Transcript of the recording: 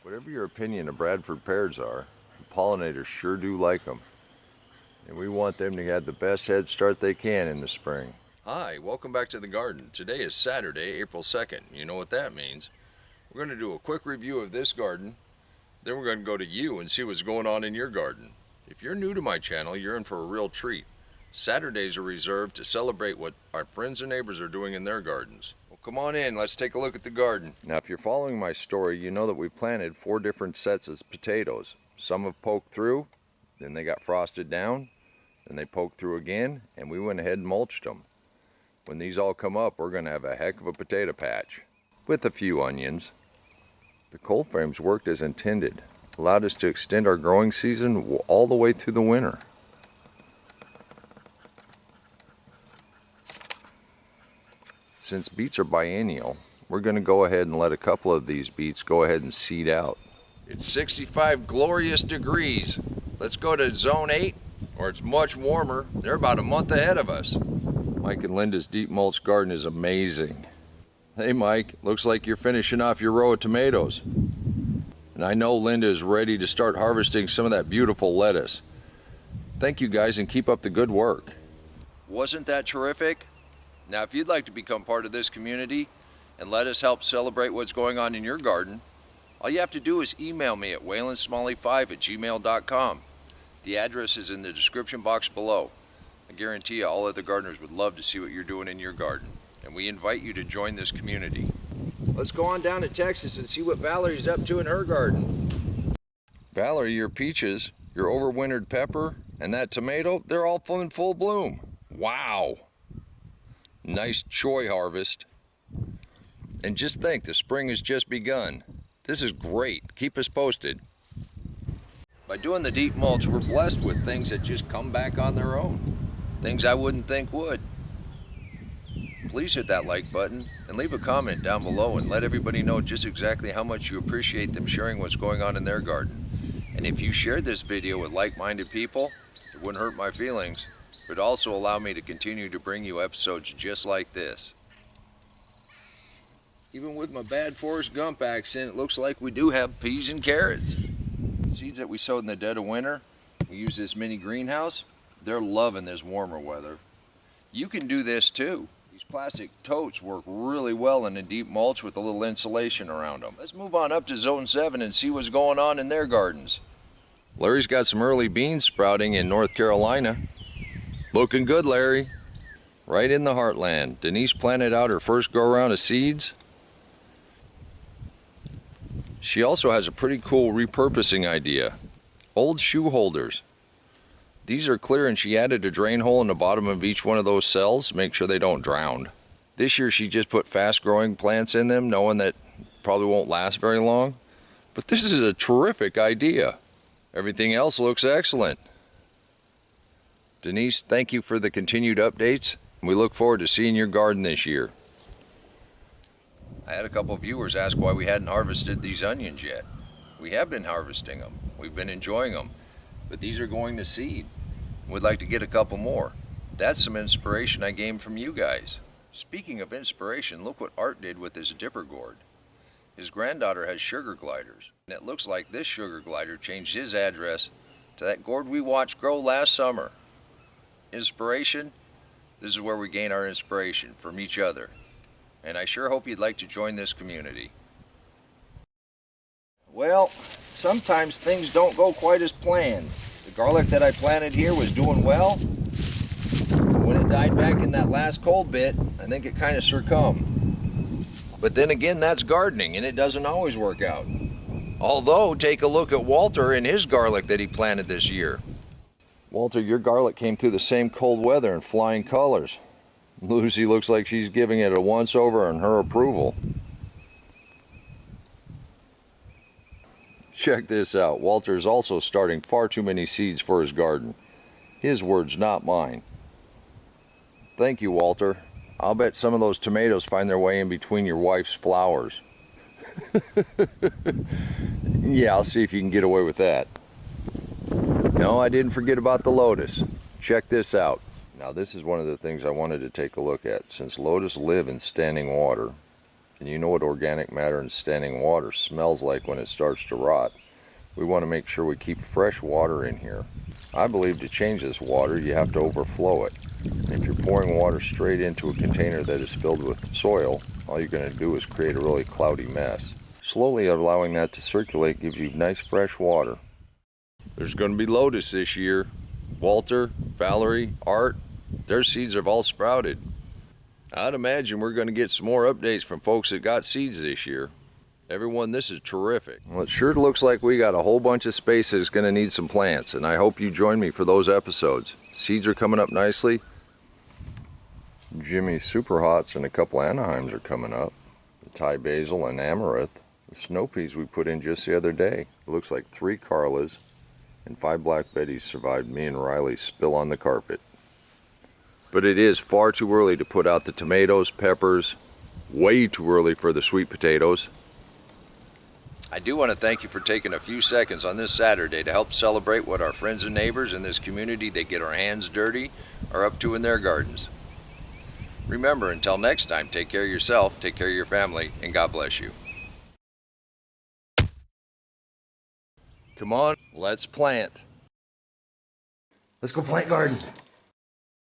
Whatever your opinion of Bradford pears are, the pollinators sure do like them. And we want them to have the best head start they can in the spring. Hi, welcome back to the garden. Today is Saturday, April 2nd. You know what that means. We're going to do a quick review of this garden. Then we're going to go to you and see what's going on in your garden. If you're new to my channel, you're in for a real treat. Saturdays are reserved to celebrate what our friends and neighbors are doing in their gardens. Well, come on in, let's take a look at the garden. Now, if you're following my story, you know that we planted 4 different sets of potatoes. Some have poked through, then they got frosted down, then they poked through again, and we went ahead and mulched them. When these all come up, we're going to have a heck of a potato patch, with a few onions. The cold frames worked as intended, allowed us to extend our growing season all the way through the winter. Since beets are biennial, we're going to go ahead and let a couple of these beets go ahead and seed out. It's 65 glorious degrees. Let's go to zone 8, or it's much warmer. They're about a month ahead of us. Mike and Linda's deep mulch garden is amazing. Hey Mike, looks like you're finishing off your row of tomatoes. And I know Linda is ready to start harvesting some of that beautiful lettuce. Thank you guys and keep up the good work. Wasn't that terrific? Now, if you'd like to become part of this community and let us help celebrate what's going on in your garden, all you have to do is email me at waylandsmalley5@gmail.com. The address is in the description box below. I guarantee you all other gardeners would love to see what you're doing in your garden, and we invite you to join this community. Let's go on down to Texas and see what Valerie's up to in her garden. Valerie, your peaches, your overwintered pepper, and that tomato, they're all in full bloom. Wow! Nice choy harvest. And just think, the spring has just begun. This is great. Keep us posted. By doing the deep mulch, we're blessed with things that just come back on their own. Things I wouldn't think would. Please hit that like button and leave a comment down below and let everybody know just exactly how much you appreciate them sharing what's going on in their garden. And if you shared this video with like-minded people, it wouldn't hurt my feelings. But also allow me to continue to bring you episodes just like this. Even with my bad Forrest Gump accent, it looks like we do have peas and carrots. Seeds that we sowed in the dead of winter, we use this mini greenhouse. They're loving this warmer weather. You can do this too. These plastic totes work really well in a deep mulch with a little insulation around them. Let's move on up to zone 7 and see what's going on in their gardens. Larry's got some early beans sprouting in North Carolina. Looking good, Larry. Right in the heartland. Denise planted out her first go-around of seeds. She also has a pretty cool repurposing idea. Old shoe holders. These are clear and she added a drain hole in the bottom of each one of those cells to make sure they don't drown. This year she just put fast-growing plants in them, knowing that probably won't last very long. But this is a terrific idea. Everything else looks excellent. Denise, thank you for the continued updates. We look forward to seeing your garden this year. I had a couple of viewers ask why we hadn't harvested these onions yet. We have been harvesting them. We've been enjoying them. But these are going to seed. We'd like to get a couple more. That's some inspiration I gained from you guys. Speaking of inspiration, look what Art did with his dipper gourd. His granddaughter has sugar gliders, and it looks like this sugar glider changed his address to that gourd we watched grow last summer. Inspiration? This is where we gain our inspiration from each other. And I sure hope you'd like to join this community. Well, sometimes things don't go quite as planned. The garlic that I planted here was doing well. When it died back in that last cold bit, I think it kind of succumbed. But then again, that's gardening and it doesn't always work out. Although, take a look at Walter and his garlic that he planted this year. Walter, your garlic came through the same cold weather in flying colors. Lucy looks like she's giving it a once-over on her approval. Check this out. Walter is also starting far too many seeds for his garden. His words, not mine. Thank you, Walter. I'll bet some of those tomatoes find their way in between your wife's flowers. Yeah, I'll see if you can get away with that. No, I didn't forget about the lotus. Check this out. Now this is one of the things I wanted to take a look at. Since lotus live in standing water, And you know what organic matter in standing water smells like when it starts to rot. We want to make sure we keep fresh water in here. I believe to change this water, you have to overflow it. And if you're pouring water straight into a container that is filled with soil, all you're going to do is create a really cloudy mess. Slowly allowing that to circulate gives you nice fresh water. There's going to be lotus this year. Walter, Valerie, Art, their seeds have all sprouted. I'd imagine we're going to get some more updates from folks that got seeds this year. Everyone, this is terrific. Well, it sure looks like we got a whole bunch of space that's going to need some plants, and I hope you join me for those episodes. Seeds are coming up nicely. Jimmy's Super Hots and a couple Anaheims are coming up. The Thai Basil and Amaranth. The snow peas we put in just the other day. It looks like 3 Carlas and 5 Black Betties survived me and Riley's spill on the carpet. But it is far too early to put out the tomatoes, peppers, way too early for the sweet potatoes. I do want to thank you for taking a few seconds on this Saturday to help celebrate what our friends and neighbors in this community that get our hands dirty are up to in their gardens. Remember, until next time, take care of yourself, take care of your family, and God bless you. Come on, let's plant. Let's go plant garden.